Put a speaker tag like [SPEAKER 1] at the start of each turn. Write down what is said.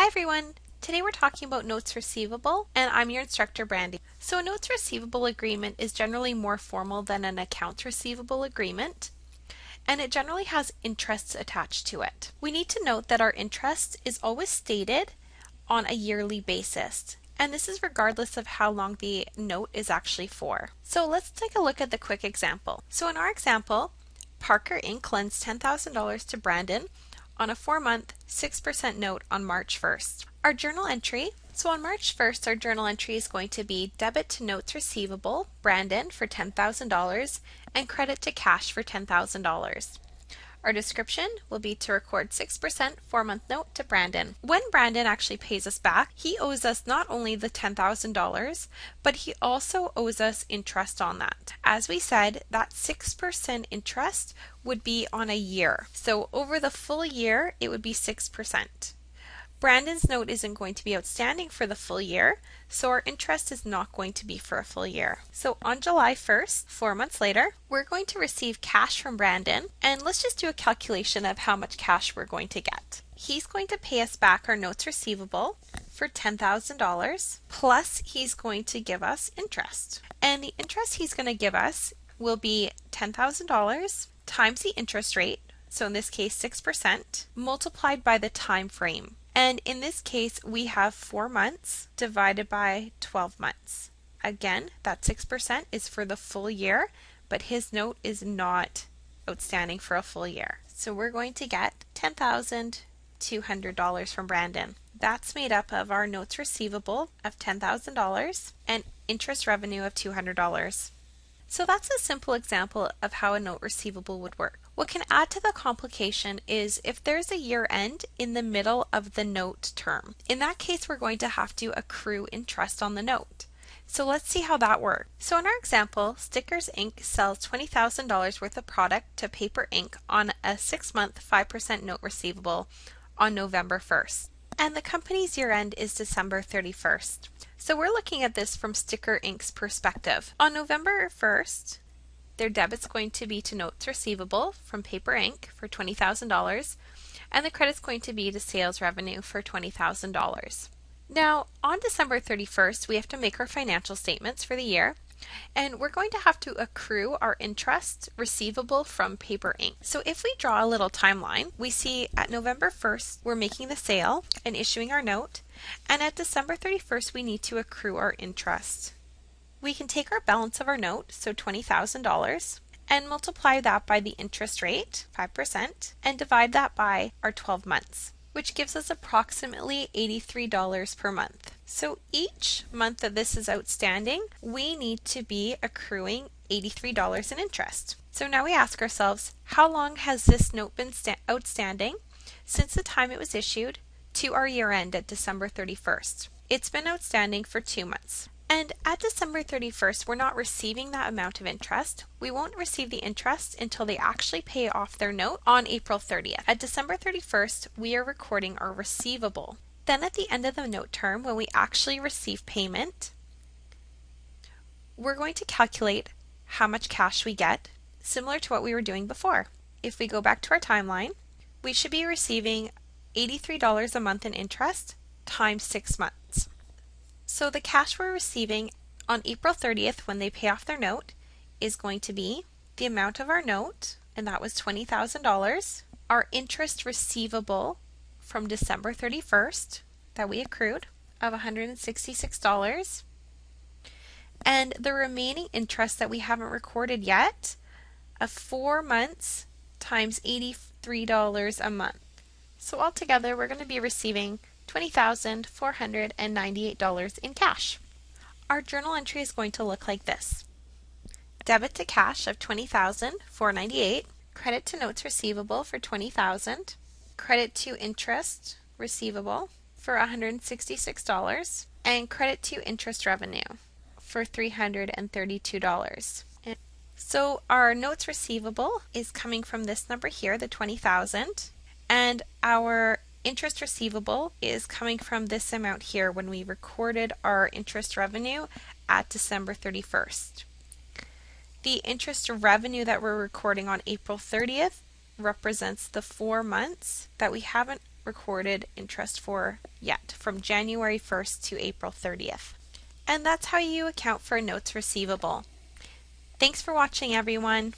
[SPEAKER 1] Hi everyone! Today we're talking about notes receivable and I'm your instructor Brandy. So a notes receivable agreement is generally more formal than an accounts receivable agreement and it generally has interests attached to it. We need to note that our interest is always stated on a yearly basis, and this is regardless of how long the note is actually for. So let's take a look at the quick example. So in our example, Parker Inc. lends $10,000 to Brandon on a 4-month, 6% note on March 1st. Our journal entry, so on March 1st, our journal entry is going to be debit to notes receivable, Brandon, for $10,000, and credit to cash for $10,000. Our description will be to record 6% 4-month note to Brandon. When Brandon actually pays us back, he owes us not only the $10,000, but he also owes us interest on that. As we said, that 6% interest would be on a year. So over the full year, it would be 6%. Brandon's note isn't going to be outstanding for the full year, so our interest is not going to be for a full year. So on July 1st, 4 months later, we're going to receive cash from Brandon, and let's just do a calculation of how much cash we're going to get. He's going to pay us back our notes receivable for $10,000, plus he's going to give us interest. And the interest he's going to give us will be $10,000 times the interest rate, so in this case 6%, multiplied by the time frame. And in this case, we have 4 months divided by 12 months. Again, that 6% is for the full year, but his note is not outstanding for a full year. So we're going to get $10,200 from Brandon. That's made up of our notes receivable of $10,000 and interest revenue of $200. So that's a simple example of how a note receivable would work. What can add to the complication is if there's a year end in the middle of the note term. In that case, we're going to have to accrue interest on the note. So let's see how that works. So in our example, Stickers Inc. sells $20,000 worth of product to Paper Inc. on a 6-month 5% note receivable on November 1st. And the company's year end is December 31st. So we're looking at this from Sticker Inc.'s perspective. On November 1st, their debit's going to be to notes receivable from Paper Inc. for $20,000, and the credit's going to be to sales revenue for $20,000. Now, on December 31st, we have to make our financial statements for the year, and we're going to have to accrue our interest receivable from Paper Inc. So if we draw a little timeline, we see at November 1st, we're making the sale and issuing our note, and at December 31st, we need to accrue our interest. We can take our balance of our note, so $20,000, and multiply that by the interest rate, 5%, and divide that by our 12 months, which gives us approximately $83 per month. So each month that this is outstanding, we need to be accruing $83 in interest. So now we ask ourselves, how long has this note been outstanding since the time it was issued to our year end at December 31st? It's been outstanding for 2 months. And at December 31st, we're not receiving that amount of interest. We won't receive the interest until they actually pay off their note on April 30th. At December 31st, we are recording our receivable. Then at the end of the note term, when we actually receive payment, we're going to calculate how much cash we get, similar to what we were doing before. If we go back to our timeline, we should be receiving $83 a month in interest times 6 months. So the cash we're receiving on April 30th when they pay off their note is going to be the amount of our note, and that was $20,000, our interest receivable from December 31st that we accrued of $166, and the remaining interest that we haven't recorded yet of 4 months times $83 a month. So altogether, we're going to be receiving $20,498 in cash. Our journal entry is going to look like this. Debit to cash of $20,498, credit to notes receivable for $20,000, credit to interest receivable for $166, and credit to interest revenue for $332. So our notes receivable is coming from this number here, the $20,000, and our interest receivable is coming from this amount here when we recorded our interest revenue at December 31st. The interest revenue that we're recording on April 30th represents the 4 months that we haven't recorded interest for yet from January 1st to April 30th. And that's how you account for notes receivable. Thanks for watching, everyone.